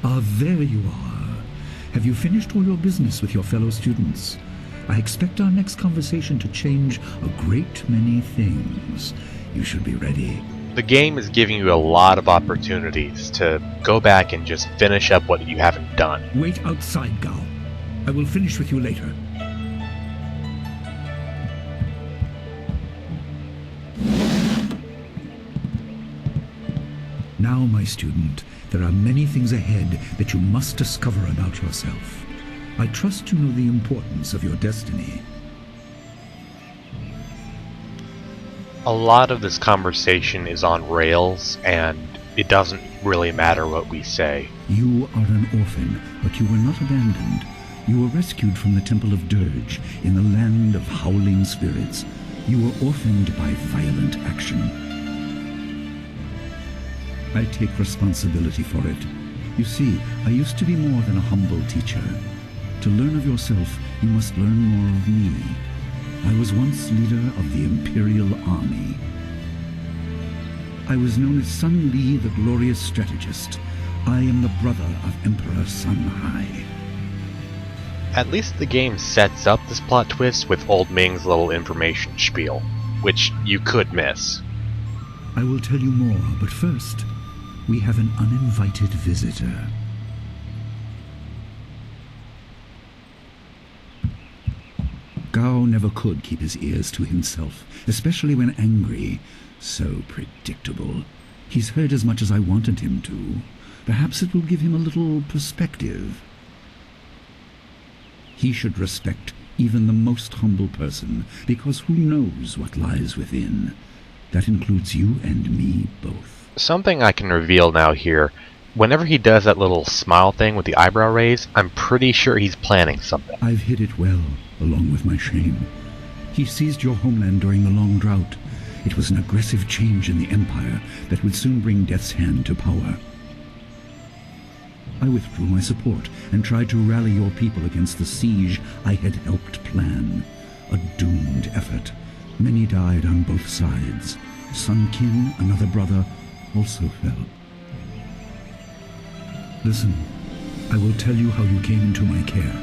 Ah, there you are. Have you finished all your business with your fellow students? I expect our next conversation to change a great many things. You should be ready. The game is giving you a lot of opportunities to go back and just finish up what you haven't done. Wait outside, Gao. I will finish with you later. Now, my student, there are many things ahead that you must discover about yourself. I trust you know the importance of your destiny. A lot of this conversation is on rails, and it doesn't really matter what we say. You are an orphan, but you were not abandoned. You were rescued from the Temple of Dirge in the land of howling spirits. You were orphaned by violent action. I take responsibility for it. You see, I used to be more than a humble teacher. To learn of yourself, you must learn more of me. I was once leader of the Imperial Army. I was known as Sun Li, the glorious strategist. I am the brother of Emperor Sun Hai. At least the game sets up this plot twist with Old Ming's little information spiel, which you could miss. I will tell you more, but first, we have an uninvited visitor. Gao never could keep his ears to himself, especially when angry. So predictable. He's heard as much as I wanted him to. Perhaps it will give him a little perspective. He should respect even the most humble person, because who knows what lies within? That includes you and me both. Something I can reveal now here. Whenever he does that little smile thing with the eyebrow raise, I'm pretty sure he's planning something. I've hid it well, along with my shame. He seized your homeland during the long drought. It was an aggressive change in the Empire that would soon bring Death's Hand to power. I withdrew my support and tried to rally your people against the siege I had helped plan. A doomed effort. Many died on both sides. Sun Qin, another brother, also fell. Listen, I will tell you how you came into my care.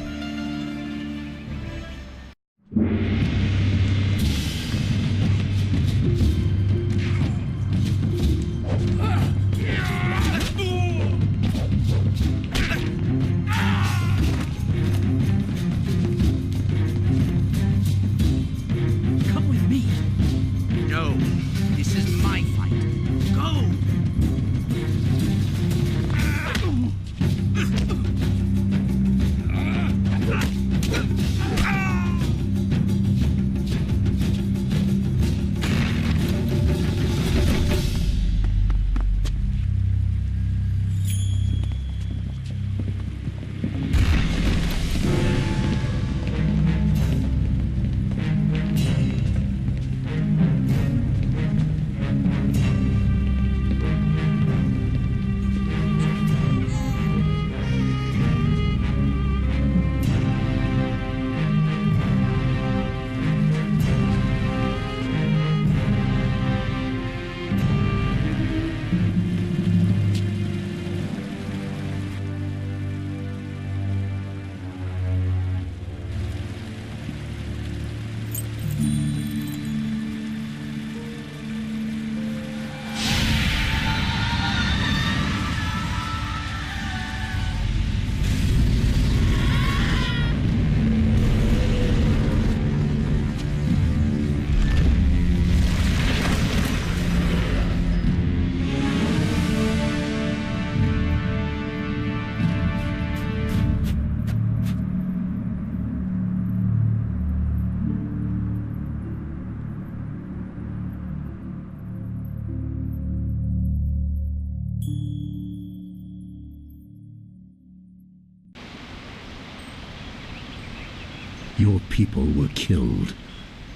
Your people were killed.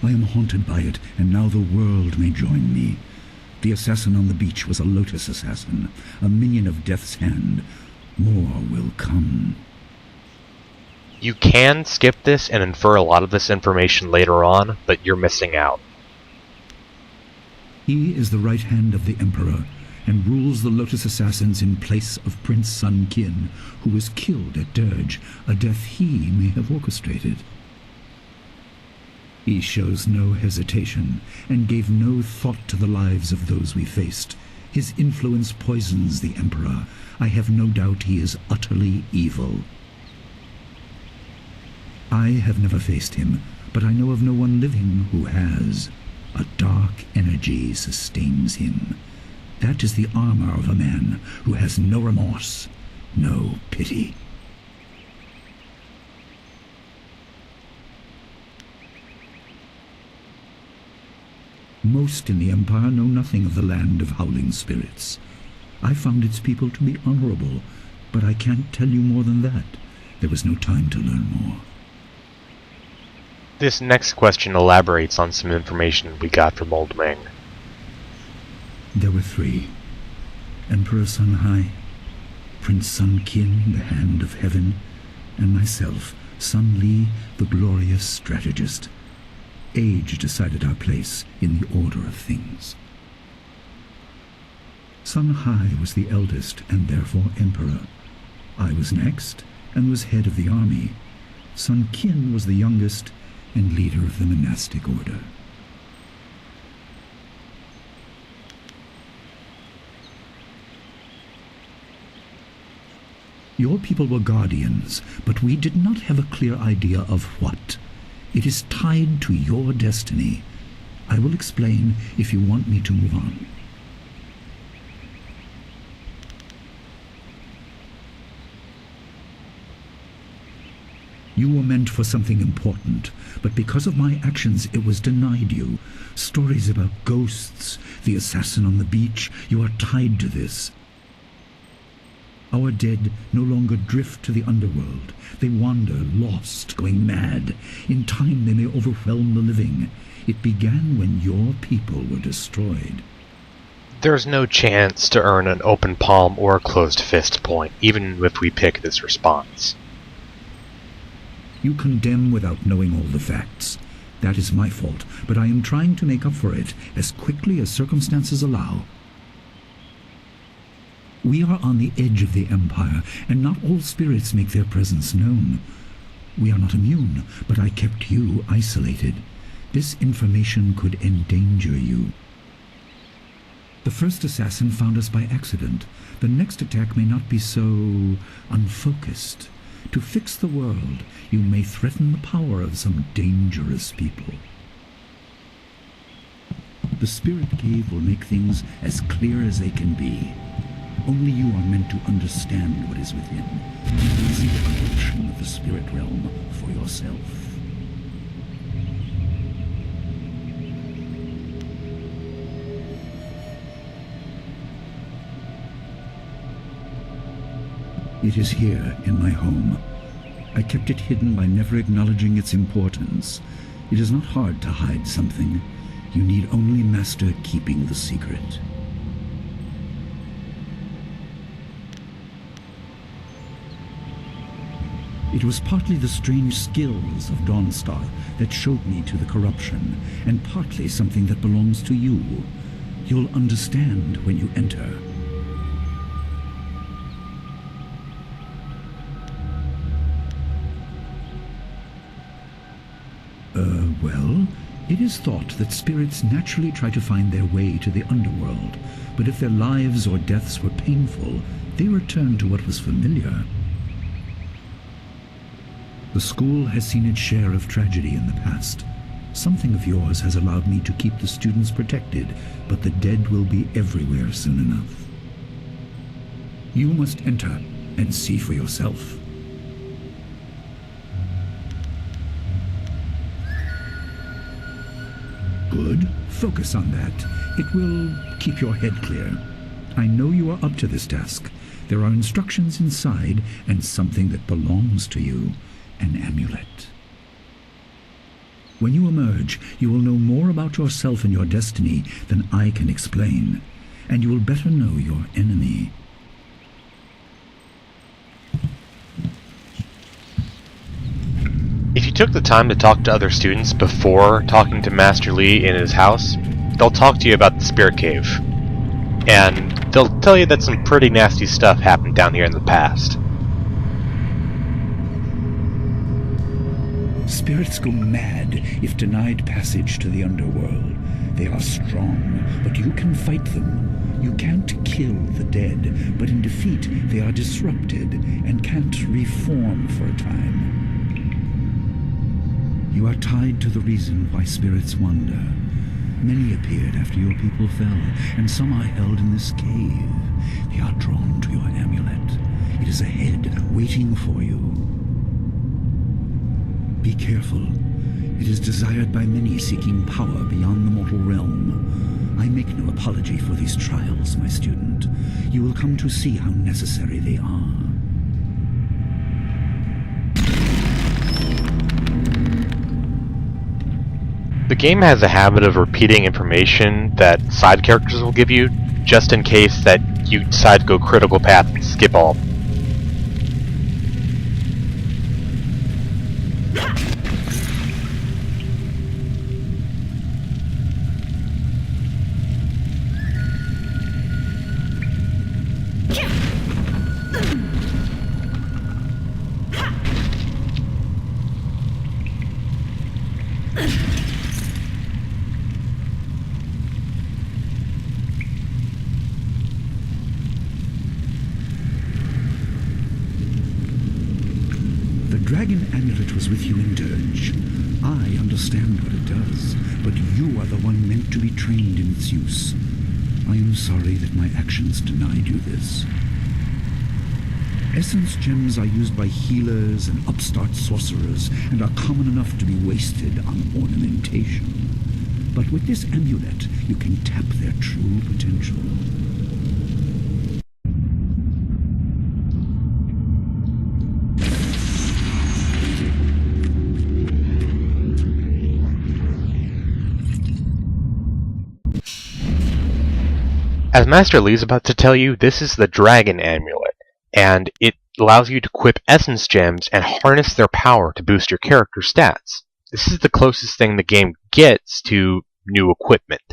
I am haunted by it, and now the world may join me. The assassin on the beach was a Lotus assassin, a minion of Death's Hand. More will come. You can skip this and infer a lot of this information later on, but you're missing out. He is the right hand of the Emperor, and rules the Lotus Assassins in place of Prince Sun Qin, who was killed at Dirge, a death he may have orchestrated. He shows no hesitation, and gave no thought to the lives of those we faced. His influence poisons the Emperor. I have no doubt he is utterly evil. I have never faced him, but I know of no one living who has. A dark energy sustains him. That is the armor of a man who has no remorse, no pity. Most in the Empire know nothing of the land of howling spirits. I found its people to be honorable, but I can't tell you more than that. There was no time to learn more. This next question elaborates on some information we got from Old Ming. There were three. Emperor Sun Hai, Prince Sun Qin, the Hand of Heaven, and myself, Sun Li, the glorious strategist. Age decided our place in the order of things. Sun Hai was the eldest and therefore emperor. I was next and was head of the army. Sun Qin was the youngest and leader of the monastic order. Your people were guardians, but we did not have a clear idea of what. It is tied to your destiny. I will explain if you want me to move on. You were meant for something important, but because of my actions it was denied you. Stories about ghosts, the assassin on the beach, you are tied to this. Our dead no longer drift to the underworld. They wander, lost, going mad. In time they may overwhelm the living. It began when your people were destroyed. There's no chance to earn an open palm or closed fist point, even if we pick this response. You condemn without knowing all the facts. That is my fault, but I am trying to make up for it as quickly as circumstances allow. We are on the edge of the Empire, and not all spirits make their presence known. We are not immune, but I kept you isolated. This information could endanger you. The first assassin found us by accident. The next attack may not be so unfocused. To fix the world, you may threaten the power of some dangerous people. The Spirit Cave will make things as clear as they can be. Only you are meant to understand what is within, and see the corruption of the spirit realm for yourself. It is here, in my home. I kept it hidden by never acknowledging its importance. It is not hard to hide something. You need only master keeping the secret. It was partly the strange skills of Dawnstar that showed me to the corruption, and partly something that belongs to you. You'll understand when you enter. Well, it is thought that spirits naturally try to find their way to the underworld, but if their lives or deaths were painful, they return to what was familiar. The school has seen its share of tragedy in the past. Something of yours has allowed me to keep the students protected, but the dead will be everywhere soon enough. You must enter and see for yourself. Good. Focus on that. It will keep your head clear. I know you are up to this task. There are instructions inside and something that belongs to you. An amulet. When you emerge, you will know more about yourself and your destiny than I can explain, and you will better know your enemy. If you took the time to talk to other students before talking to Master Li in his house, they'll talk to you about the Spirit Cave. And they'll tell you that some pretty nasty stuff happened down here in the past. Spirits go mad if denied passage to the underworld. They are strong, but you can fight them. You can't kill the dead, but in defeat they are disrupted and can't reform for a time. You are tied to the reason why spirits wander. Many appeared after your people fell, and some are held in this cave. They are drawn to your amulet. It is ahead, waiting for you. Be careful. It is desired by many seeking power beyond the mortal realm. I make no apology for these trials, my student. You will come to see how necessary they are. The game has a habit of repeating information that side characters will give you, just in case that you decide to go critical path and skip all. The dragon amulet was with you in Dirge. I understand what it does, but you are the one meant to be trained in its use. I am sorry that my actions denied you this. Essence gems are used by healers and upstart sorcerers and are common enough to be wasted on ornamentation. But with this amulet, you can tap their true potential. As Master Lee's about to tell you, this is the Dragon Amulet, and it allows you to equip Essence Gems and harness their power to boost your character stats. This is the closest thing the game gets to new equipment.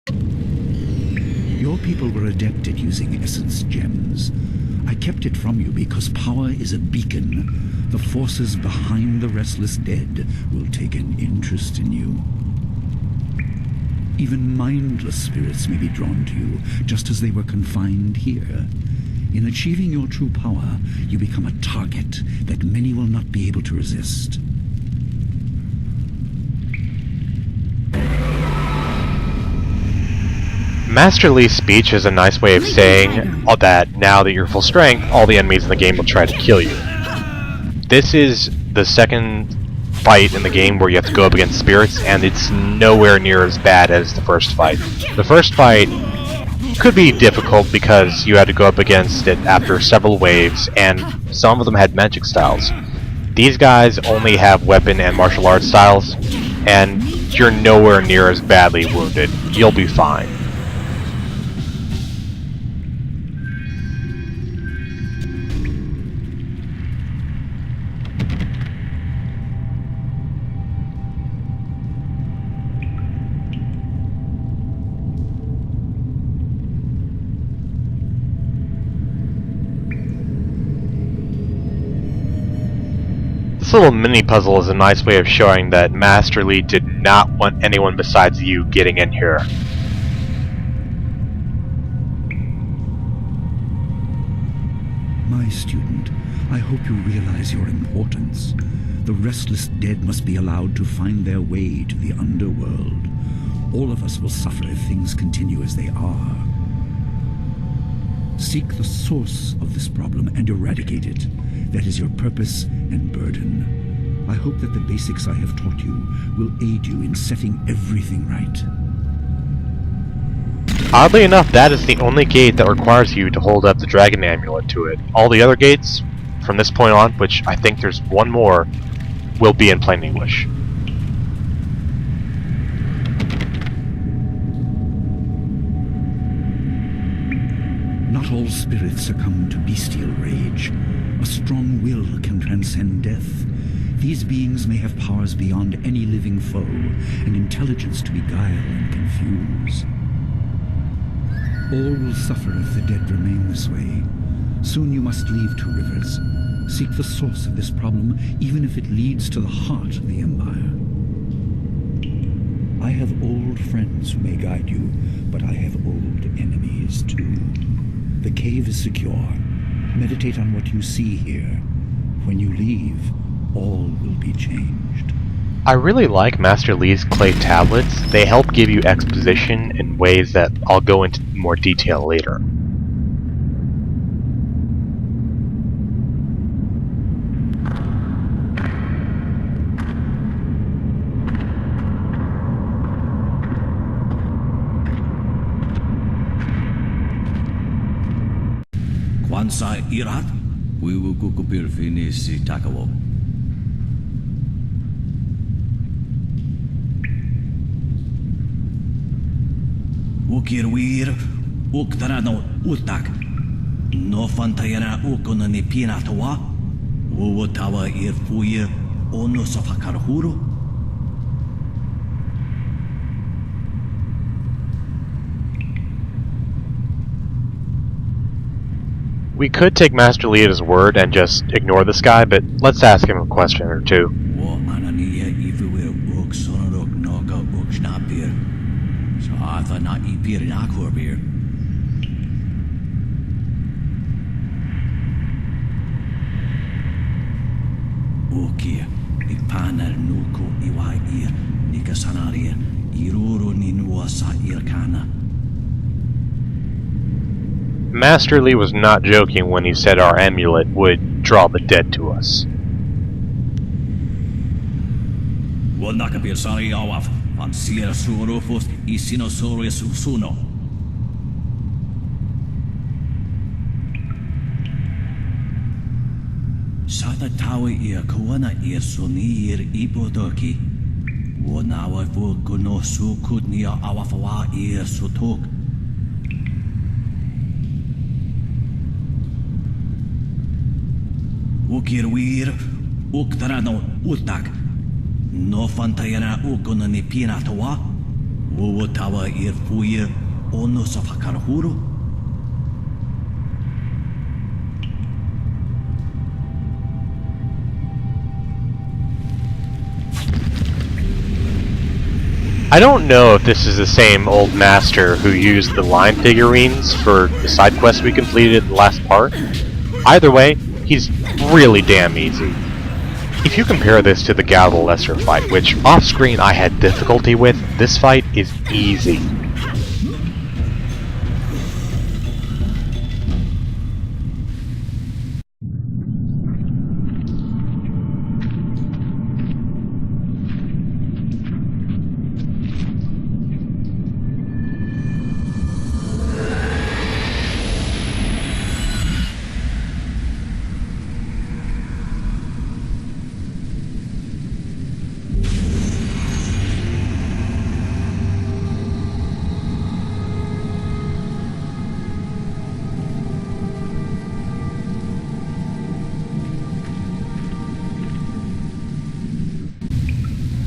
Your people were adept at using Essence Gems. I kept it from you because power is a beacon. The forces behind the restless dead will take an interest in you. Even mindless spirits may be drawn to you, just as they were confined here. In achieving your true power, you become a target that many will not be able to resist. Master Lee's speech is a nice way of saying that now that you're full strength, all the enemies in the game will try to kill you. This is the second fight in the game where you have to go up against spirits, and it's nowhere near as bad as the first fight. The first fight could be difficult because you had to go up against it after several waves, and some of them had magic styles. These guys only have weapon and martial arts styles, and you're nowhere near as badly wounded. You'll be fine. This little mini-puzzle is a nice way of showing that Master Lee did not want anyone besides you getting in here. My student, I hope you realize your importance. The restless dead must be allowed to find their way to the underworld. All of us will suffer if things continue as they are. Seek the source of this problem and eradicate it. That is your purpose and burden. I hope that the basics I have taught you will aid you in setting everything right. Oddly enough, that is the only gate that requires you to hold up the Dragon Amulet to it. All the other gates, from this point on, which I think there's one more, will be in plain English. Not all spirits succumb to bestial rage. A strong will can transcend death. These beings may have powers beyond any living foe, and intelligence to beguile and confuse. All will suffer if the dead remain this way. Soon you must leave Two Rivers. Seek the source of this problem, even if it leads to the heart of the Empire. I have old friends who may guide you, but I have old enemies too. The cave is secure. Meditate on what you see here. When you leave, all will be changed. I really like Master Lee's clay tablets. They help give you exposition in ways that I'll go into more detail later. Kwansa irat, we will kukupir finisi takawo. Ukir wir, uktarano utak. No fantayana ukona ni pinatawa. Uwatawa irfuir, ono safakarhuru. We could take Master Lee at his word and just ignore this guy, but let's ask him a question or two. Wo anania ifuir uk sonarok noga uk snapir. So I thought not ipir nakorbir. Okia, ipanar nuko iwair, nikasanaria, iruro ninuasa irkana. Master Lee was not joking when he said our amulet would draw the dead to us. Wonakapir sari awaf, an sierra surofos, isinosaurus usuno. Sata tawa ir kawana ir sonir ipodoki. Wonawa fu kuno su kudnia awafawa ir sutok. Ukir wir, uktarano utak. No fantayana ukona ni pinatawa. Uwatawa irfuir, ono safakarhuru. I don't know if this is the same old master who used the line figurines for the side quest we completed in the last part. Either way, he's really damn easy. If you compare this to the Gavel Lesser fight, which off-screen I had difficulty with, this fight is easy.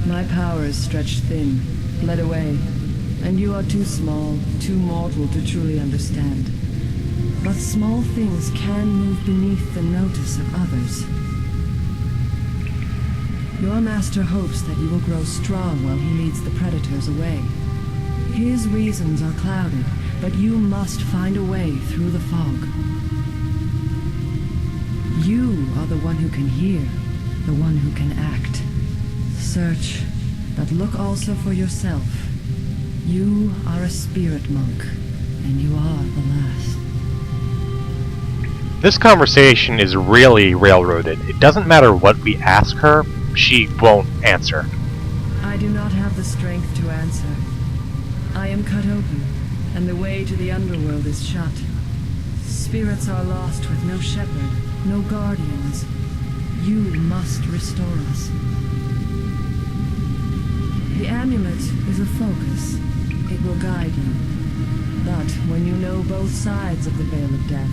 My power is stretched thin, bled away, and you are too small, too mortal to truly understand. But small things can move beneath the notice of others. Your master hopes that you will grow strong while he leads the predators away. His reasons are clouded, but you must find a way through the fog. You are the one who can hear, the one who can act. Search, but look also for yourself. You are a spirit monk, and you are the last. This conversation is really railroaded. It doesn't matter what we ask her, she won't answer. I do not have the strength to answer. I am cut open, and the way to the underworld is shut. Spirits are lost with no shepherd, no guardians. You must restore us. The amulet is a focus. It will guide you. But when you know both sides of the Veil of Death,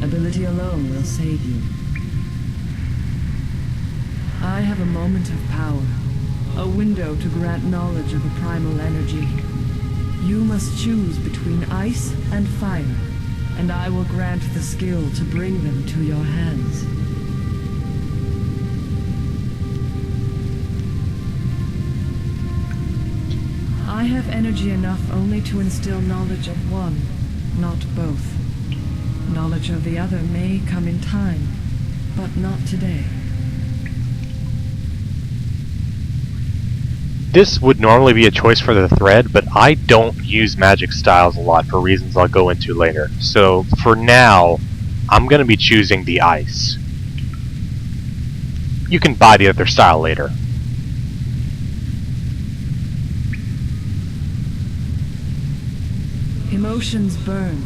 ability alone will save you. I have a moment of power, a window to grant knowledge of a primal energy. You must choose between ice and fire, and I will grant the skill to bring them to your hands. I have energy enough only to instill knowledge of one, not both. Knowledge of the other may come in time, but not today. This would normally be a choice for the thread, but I don't use magic styles a lot for reasons I'll go into later. So for now, I'm going to be choosing the ice. You can buy the other style later. Emotions burn,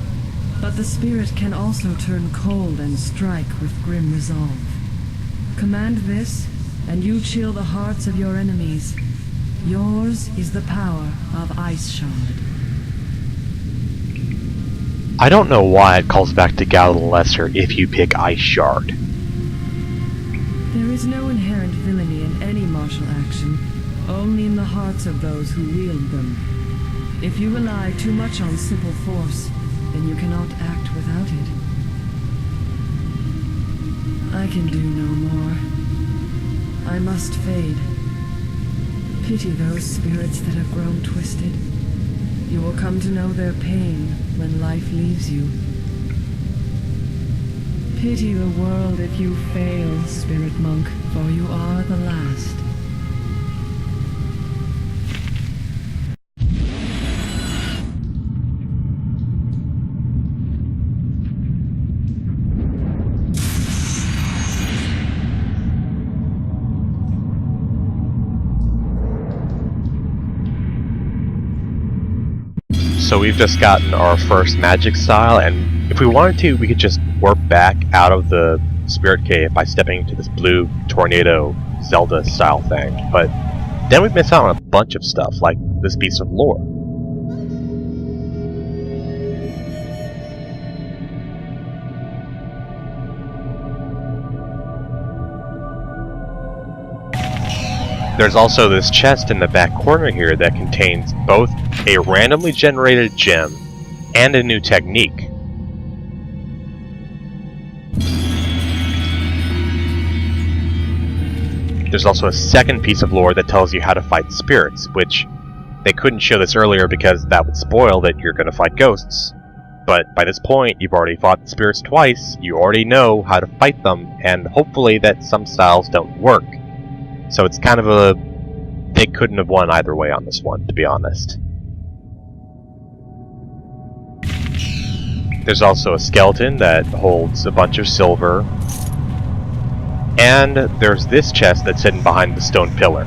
but the spirit can also turn cold and strike with grim resolve. Command this, and you chill the hearts of your enemies. Yours is the power of Ice Shard. I don't know why it calls back to Galadin Lesser if you pick Ice Shard. There is no inherent villainy in any martial action, only in the hearts of those who wield them. If you rely too much on simple force, then you cannot act without it. I can do no more. I must fade. Pity those spirits that have grown twisted. You will come to know their pain when life leaves you. Pity the world if you fail, Spirit Monk, for you are the last. So we've just gotten our first magic style, and if we wanted to, we could just warp back out of the Spirit Cave by stepping into this blue tornado Zelda style thing. But then we'd miss out on a bunch of stuff, like this piece of lore. There's also this chest in the back corner here that contains both a randomly generated gem and a new technique. There's also a second piece of lore that tells you how to fight spirits, which they couldn't show this earlier because that would spoil that you're going to fight ghosts. But by this point, you've already fought the spirits twice, you already know how to fight them, and hopefully that some styles don't work. So it's kind of a... they couldn't have won either way on this one, to be honest. There's also a skeleton that holds a bunch of silver. And there's this chest that's hidden behind the stone pillar,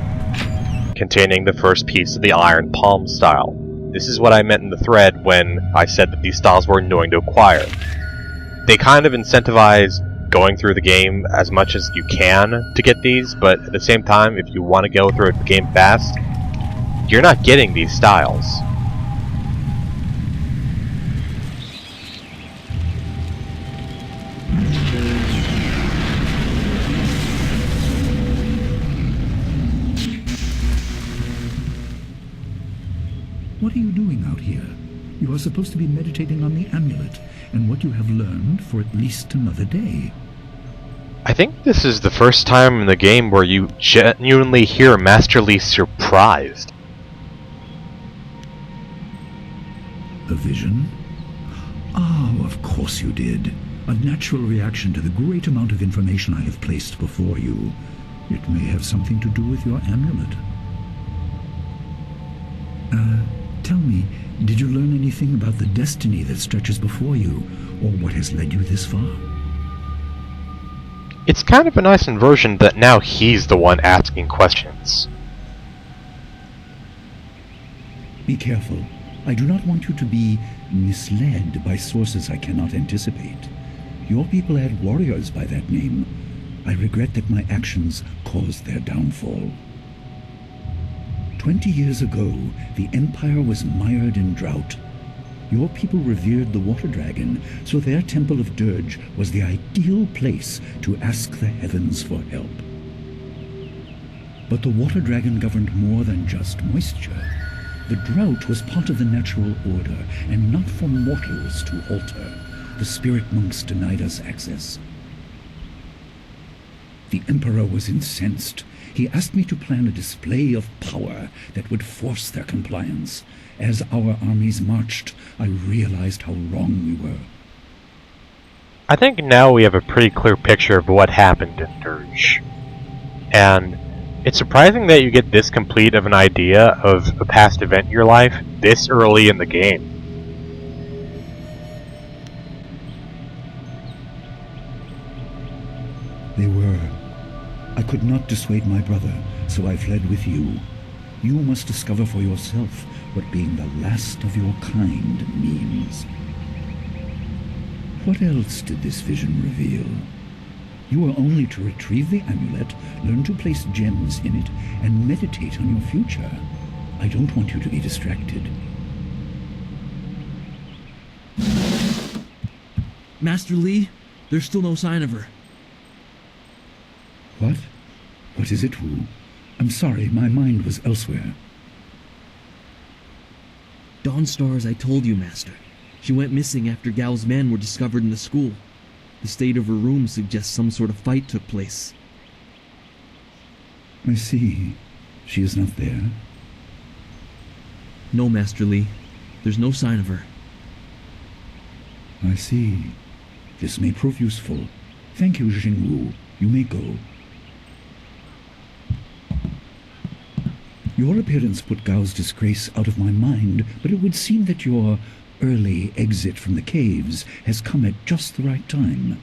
containing the first piece of the Iron Palm style. This is what I meant in the thread when I said that these styles were annoying to acquire. They kind of incentivize going through the game as much as you can to get these, but at the same time, if you want to go through the game fast, you're not getting these styles. What are you doing out here? You are supposed to be meditating on the amulet and what you have learned for at least another day. I think this is the first time in the game where you genuinely hear Master Lee surprised. A vision? Oh, of course you did. A natural reaction to the great amount of information I have placed before you. It may have something to do with your amulet. Tell me, did you learn anything about the destiny that stretches before you, or what has led you this far? It's kind of a nice inversion that now he's the one asking questions. Be careful. I do not want you to be misled by sources I cannot anticipate. Your people had warriors by that name. I regret that my actions caused their downfall. 20 years ago, the Empire was mired in drought. Your people revered the water dragon, so their temple of Dirge was the ideal place to ask the heavens for help. But the water dragon governed more than just moisture. The drought was part of the natural order, and not for mortals to alter. The spirit monks denied us access. The Emperor was incensed. He asked me to plan a display of power that would force their compliance. As our armies marched, I realized how wrong we were. I think now we have a pretty clear picture of what happened in Dirge. And it's surprising that you get this complete of an idea of a past event in your life this early in the game. They were. I could not dissuade my brother, so I fled with you. You must discover for yourself what being the last of your kind means. What else did this vision reveal? You are only to retrieve the amulet, learn to place gems in it, and meditate on your future. I don't want you to be distracted. Master Li, there's still no sign of her. What? What is it, Wu? I'm sorry, my mind was elsewhere. Dawnstar, as I told you, Master. She went missing after Gao's men were discovered in the school. The state of her room suggests some sort of fight took place. I see. She is not there. No, Master Li. There's no sign of her. I see. This may prove useful. Thank you, Jingwu. You may go. Your appearance put Gao's disgrace out of my mind, but it would seem that your early exit from the caves has come at just the right time.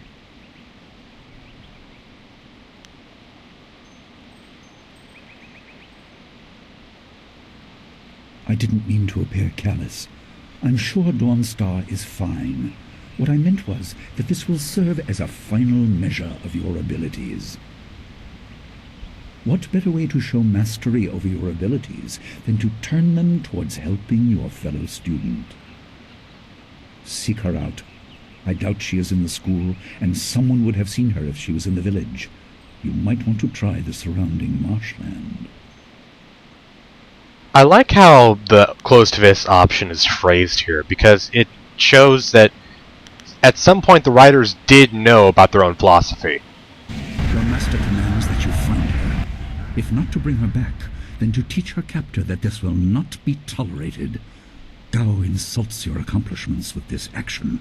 I didn't mean to appear callous. I'm sure Dawnstar is fine. What I meant was that this will serve as a final measure of your abilities. What better way to show mastery over your abilities than to turn them towards helping your fellow student? Seek her out. I doubt she is in the school, and someone would have seen her if she was in the village. You might want to try the surrounding marshland. I like how the closed fist option is phrased here, because it shows that at some point the writers did know about their own philosophy. Your master commands that you find her. If not to bring her back, then to teach her captor that this will not be tolerated. Gao insults your accomplishments with this action.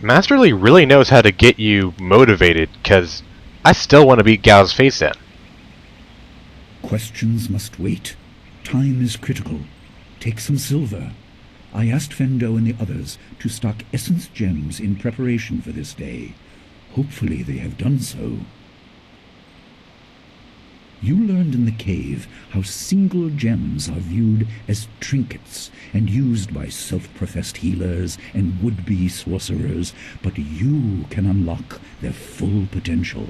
Master Li really knows how to get you motivated, because I still want to beat Gao's face in. Questions must wait. Time is critical. Take some silver. I asked Fendo and the others to stock essence gems in preparation for this day. Hopefully they have done so. You learned in the cave how single gems are viewed as trinkets and used by self-professed healers and would-be sorcerers, but you can unlock their full potential.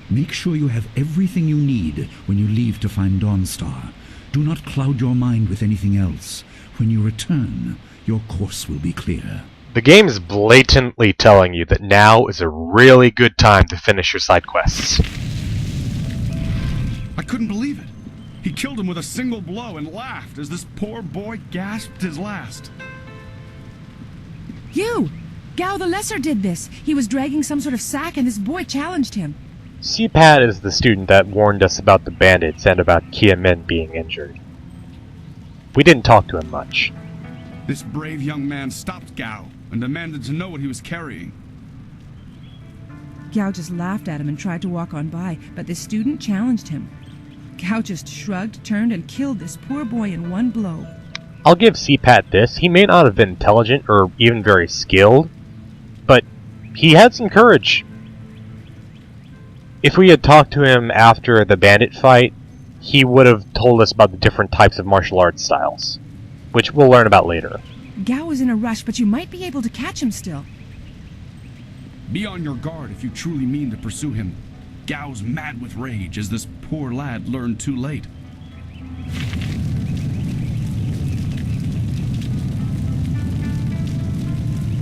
Make sure you have everything you need when you leave to find Dawnstar. Do not cloud your mind with anything else. When you return, your course will be clear. The game is blatantly telling you that now is a really good time to finish your side quests. I couldn't believe it. He killed him with a single blow and laughed as this poor boy gasped his last. You! Gao the Lesser did this. He was dragging some sort of sack and this boy challenged him. CPAT is the student that warned us about the bandits and about Kia Min being injured. We didn't talk to him much. This brave young man stopped Gao and demanded to know what he was carrying. Gao just laughed at him and tried to walk on by, but the student challenged him. Gao just shrugged, turned, and killed this poor boy in one blow. I'll give CPAT this. He may not have been intelligent or even very skilled, but he had some courage. If we had talked to him after the bandit fight, he would have told us about the different types of martial arts styles, which we'll learn about later. Gao was in a rush, but you might be able to catch him still. Be on your guard if you truly mean to pursue him. Gao's mad with rage as this poor lad learned too late.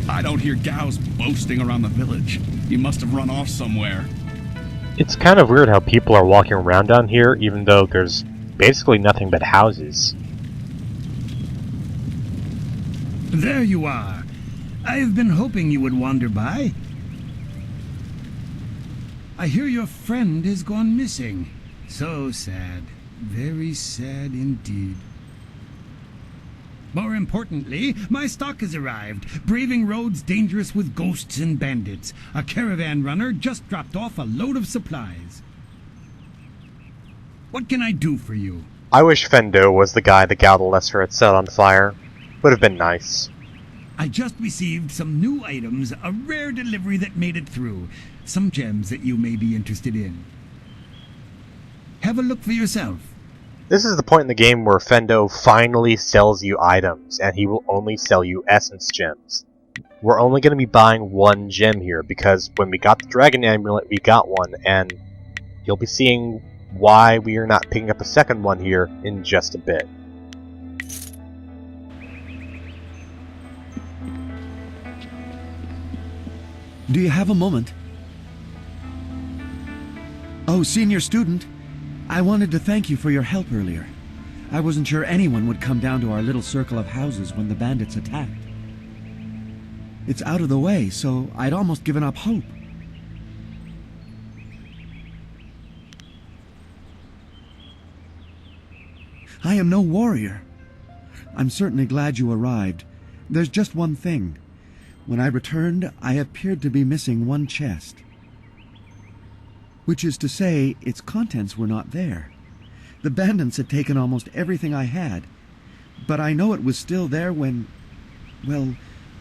I don't hear Gao's boasting around the village. He must have run off somewhere. It's kind of weird how people are walking around down here, even though there's basically nothing but houses. There you are. I've been hoping you would wander by. I hear your friend has gone missing. So sad. Very sad indeed. More importantly, my stock has arrived, braving roads dangerous with ghosts and bandits. A caravan runner just dropped off a load of supplies. What can I do for you? I wish Fendo was the guy that Gao the Lesser had set on fire. Would have been nice. I just received some new items, a rare delivery that made it through. Some gems that you may be interested in. Have a look for yourself. This is the point in the game where Fendo finally sells you items, and he will only sell you essence gems. We're only going to be buying one gem here, because when we got the Dragon Amulet, we got one, and you'll be seeing why we are not picking up a second one here in just a bit. Do you have a moment? Oh, senior student. I wanted to thank you for your help earlier. I wasn't sure anyone would come down to our little circle of houses when the bandits attacked. It's out of the way, so I'd almost given up hope. I am no warrior. I'm certainly glad you arrived. There's just one thing. When I returned, I appeared to be missing one chest. Which is to say, its contents were not there. The bandits had taken almost everything I had, but I know it was still there when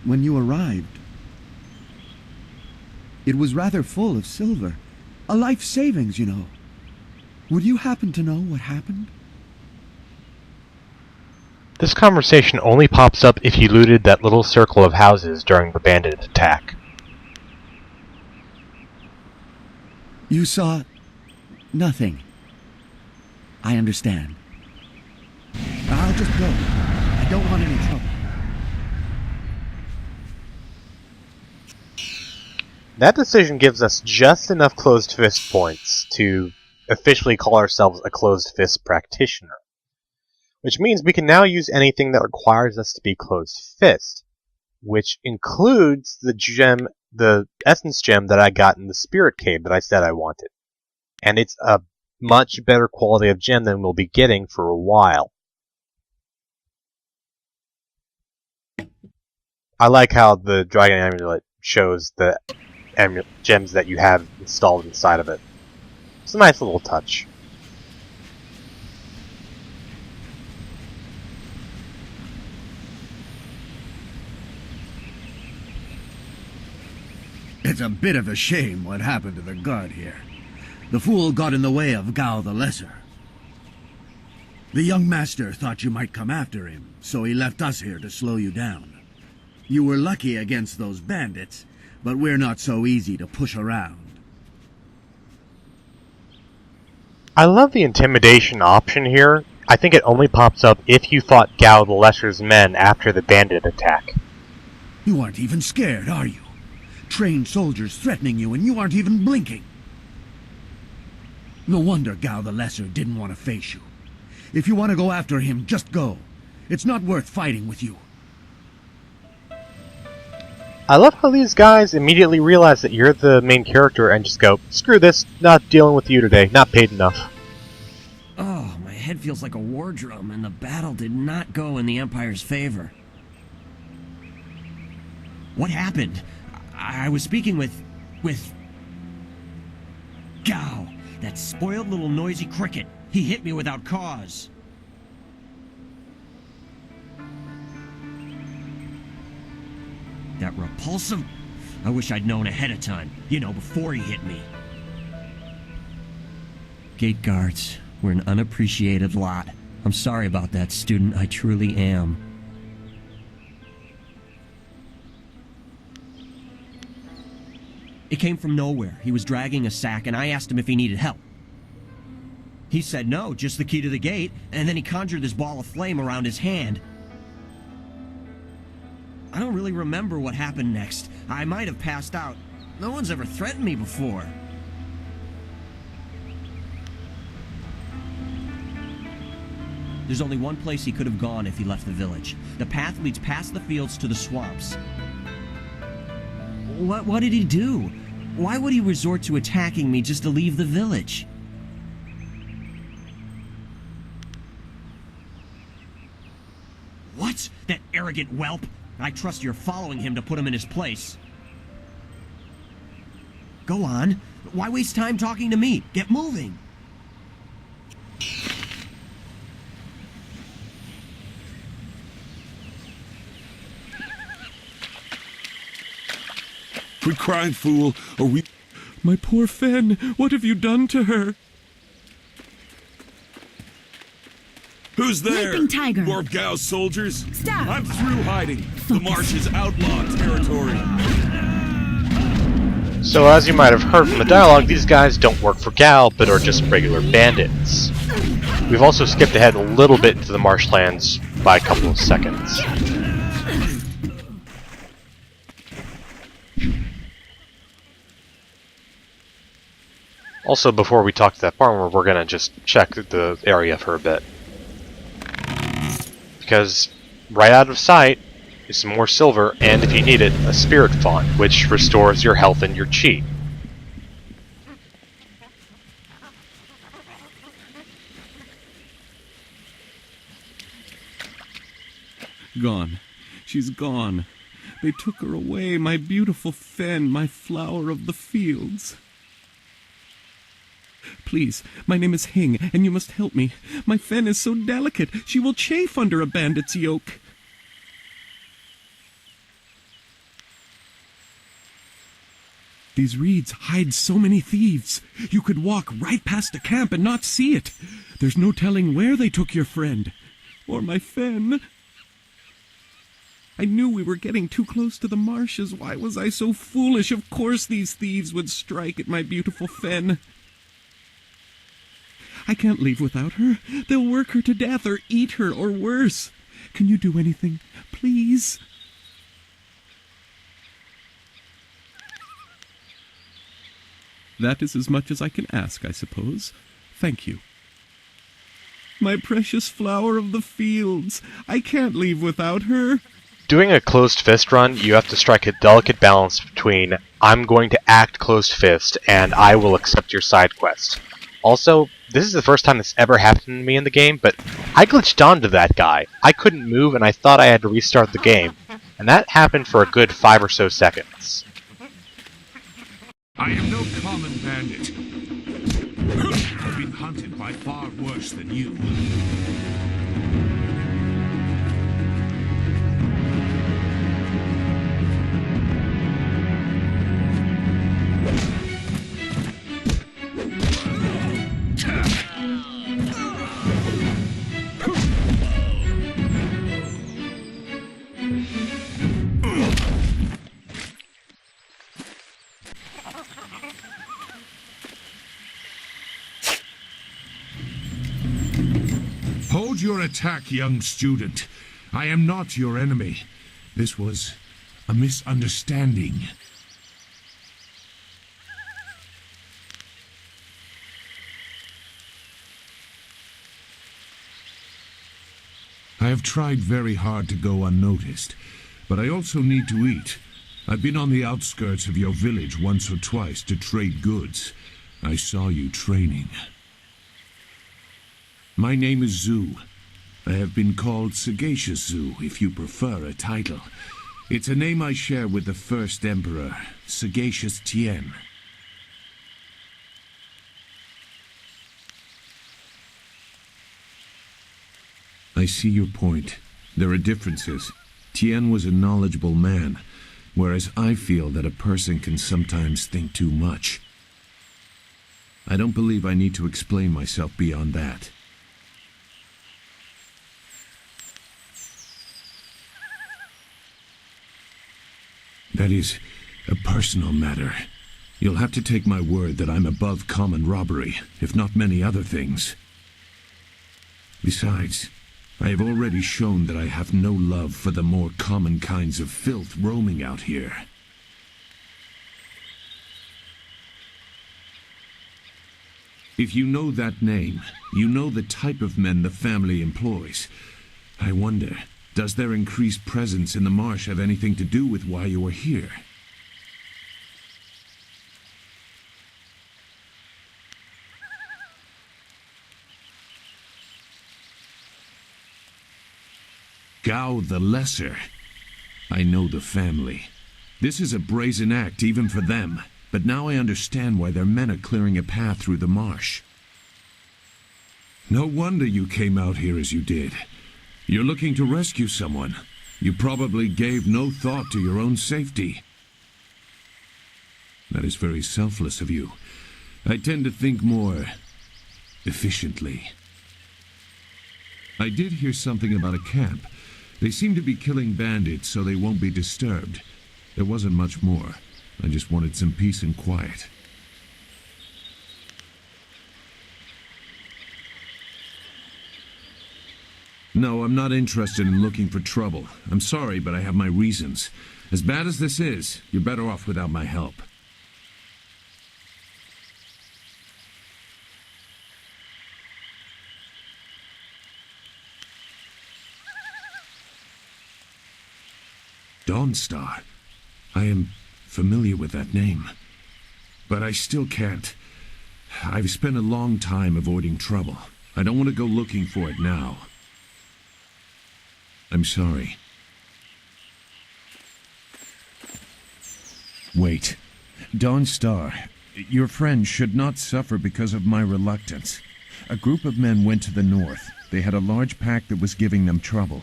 you arrived. It was rather full of silver. A life savings, you know. Would you happen to know what happened? This conversation only pops up if you looted that little circle of houses during the bandit attack. You saw nothing. I understand. I'll just go. I don't want any trouble. That decision gives us just enough closed fist points to officially call ourselves a closed fist practitioner. Which means we can now use anything that requires us to be closed fist. Which includes the essence gem that I got in the Spirit Cave that I said I wanted. And it's a much better quality of gem than we'll be getting for a while. I like how the Dragon Amulet shows the gems that you have installed inside of it. It's a nice little touch. It's a bit of a shame what happened to the guard here. The fool got in the way of Gao the Lesser. The young master thought you might come after him, so he left us here to slow you down. You were lucky against those bandits, but we're not so easy to push around. I love the intimidation option here. I think it only pops up if you fought Gao the Lesser's men after the bandit attack. You aren't even scared, are you? Trained soldiers threatening you and you aren't even blinking. No wonder Gao the Lesser didn't want to face you. If you want to go after him, just go. It's not worth fighting with you. I love how these guys immediately realize that you're the main character and just go, screw this, not dealing with you today, not paid enough. Oh, my head feels like a war drum, and the battle did not go in the Empire's favor. What happened? I was speaking with Gao, that spoiled little noisy cricket. He hit me without cause. That repulsive... I wish I'd known ahead of time. You know, before he hit me. Gate guards, we're an unappreciated lot. I'm sorry about that, student. I truly am. It came from nowhere. He was dragging a sack, and I asked him if he needed help. He said no, just the key to the gate, and then he conjured this ball of flame around his hand. I don't really remember what happened next. I might have passed out. No one's ever threatened me before. There's only one place he could have gone if he left the village. The path leads past the fields to the swamps. What did he do? Why would he resort to attacking me just to leave the village? What? That arrogant whelp? I trust you're following him to put him in his place. Go on. Why waste time talking to me? Get moving! Quit crying, fool, or we... My poor Fen, what have you done to her? Who's there? Leaping tiger. More of Gao's soldiers? Stop. I'm through hiding. The marsh is outlaw territory. So as you might have heard from the dialogue, these guys don't work for Gao, but are just regular bandits. We've also skipped ahead a little bit into the marshlands by a couple of seconds. Also, before we talk to that farmer, we're gonna just check the area for a bit. Because right out of sight is some more silver, and if you need it, a spirit font, which restores your health and your chi. Gone. She's gone. They took her away, my beautiful Fen, my flower of the fields. Please, my name is Hing, and you must help me. My Fen is so delicate, she will chafe under a bandit's yoke. These reeds hide so many thieves. You could walk right past the camp and not see it. There's no telling where they took your friend. Or my Fen. I knew we were getting too close to the marshes. Why was I so foolish? Of course these thieves would strike at my beautiful Fen. I can't leave without her. They'll work her to death or eat her or worse. Can you do anything? Please? That is as much as I can ask, I suppose. Thank you. My precious flower of the fields. I can't leave without her. Doing a closed fist run, you have to strike a delicate balance between I'm going to act closed fist and I will accept your side quest. Also, this is the first time this ever happened to me in the game, but I glitched onto that guy. I couldn't move and I thought I had to restart the game, and that happened for a good 5 or so seconds. I am no common bandit. I've been hunted by far worse than you. Hold your attack, young student. I am not your enemy. This was a misunderstanding. I have tried very hard to go unnoticed, but I also need to eat. I've been on the outskirts of your village once or twice to trade goods. I saw you training. My name is Zhu. I have been called Sagacious Zhu, if you prefer a title. It's a name I share with the first emperor, Sagacious Tien. I see your point. There are differences. Tien was a knowledgeable man, whereas I feel that a person can sometimes think too much. I don't believe I need to explain myself beyond that. That is a personal matter. You'll have to take my word that I'm above common robbery, if not many other things. Besides, I have already shown that I have no love for the more common kinds of filth roaming out here. If you know that name, you know the type of men the family employs. I wonder, does their increased presence in the marsh have anything to do with why you are here? Gao the Lesser. I know the family. This is a brazen act even for them, but now I understand why their men are clearing a path through the marsh. No wonder you came out here as you did. You're looking to rescue someone. You probably gave no thought to your own safety. That is very selfless of you. I tend to think more efficiently. I did hear something about a camp. They seem to be killing bandits so they won't be disturbed. There wasn't much more. I just wanted some peace and quiet. No, I'm not interested in looking for trouble. I'm sorry, but I have my reasons. As bad as this is, you're better off without my help. Dawnstar. I am familiar with that name. But I still can't. I've spent a long time avoiding trouble. I don't want to go looking for it now. I'm sorry. Wait. Dawnstar, your friend should not suffer because of my reluctance. A group of men went to the north. They had a large pack that was giving them trouble.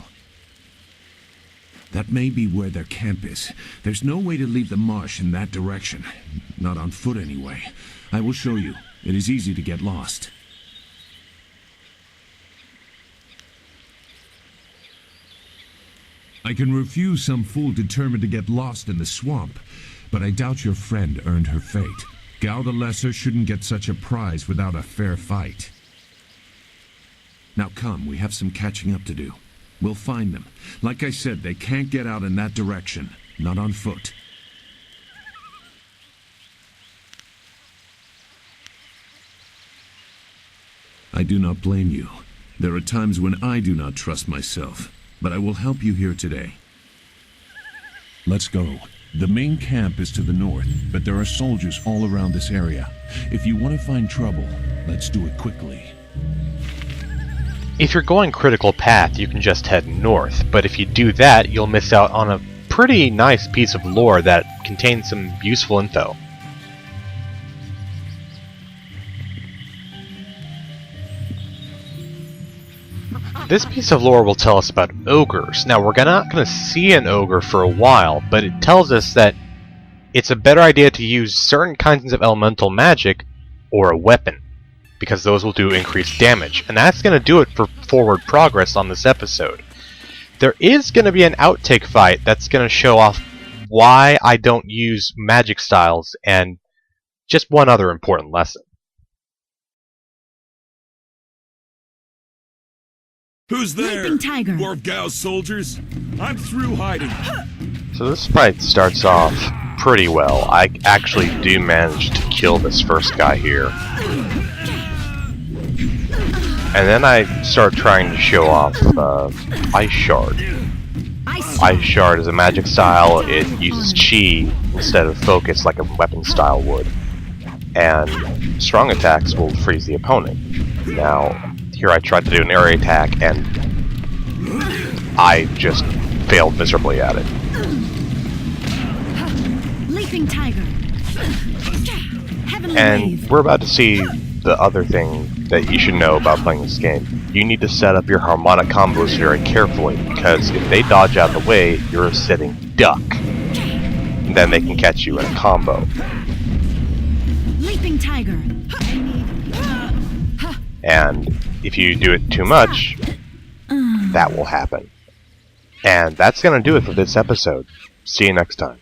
That may be where their camp is. There's no way to leave the marsh in that direction. Not on foot, anyway. I will show you. It is easy to get lost. I can refuse some fool determined to get lost in the swamp, but I doubt your friend earned her fate. Gao the Lesser shouldn't get such a prize without a fair fight. Now come, we have some catching up to do. We'll find them. Like I said, they can't get out in that direction. Not on foot. I do not blame you. There are times when I do not trust myself, but I will help you here today. Let's go. The main camp is to the north, but there are soldiers all around this area. If you want to find trouble, let's do it quickly. If you're going critical path, you can just head north, but if you do that, you'll miss out on a pretty nice piece of lore that contains some useful info. This piece of lore will tell us about ogres. Now, we're not going to see an ogre for a while, but it tells us that it's a better idea to use certain kinds of elemental magic or a weapon, because those will do increased damage. And that's going to do it for forward progress on this episode. There is going to be an outtake fight that's going to show off why I don't use magic styles, and just one other important lesson. Who's there? Tiger. More of Gao's soldiers? I'm through hiding. So this fight starts off pretty well. I actually do manage to kill this first guy here. And then I start trying to show off Ice Shard. Ice Shard is a magic style. It uses chi instead of focus like a weapon style would. And strong attacks will freeze the opponent. Now, here I tried to do an area attack and I just failed miserably at it. Leaping Tiger. And we're about to see the other thing that you should know about playing this game. You need to set up your harmonic combos very carefully, because if they dodge out of the way, you're a sitting duck. And then they can catch you in a combo. Leaping Tiger. And if you do it too much, that will happen. And that's going to do it for this episode. See you next time.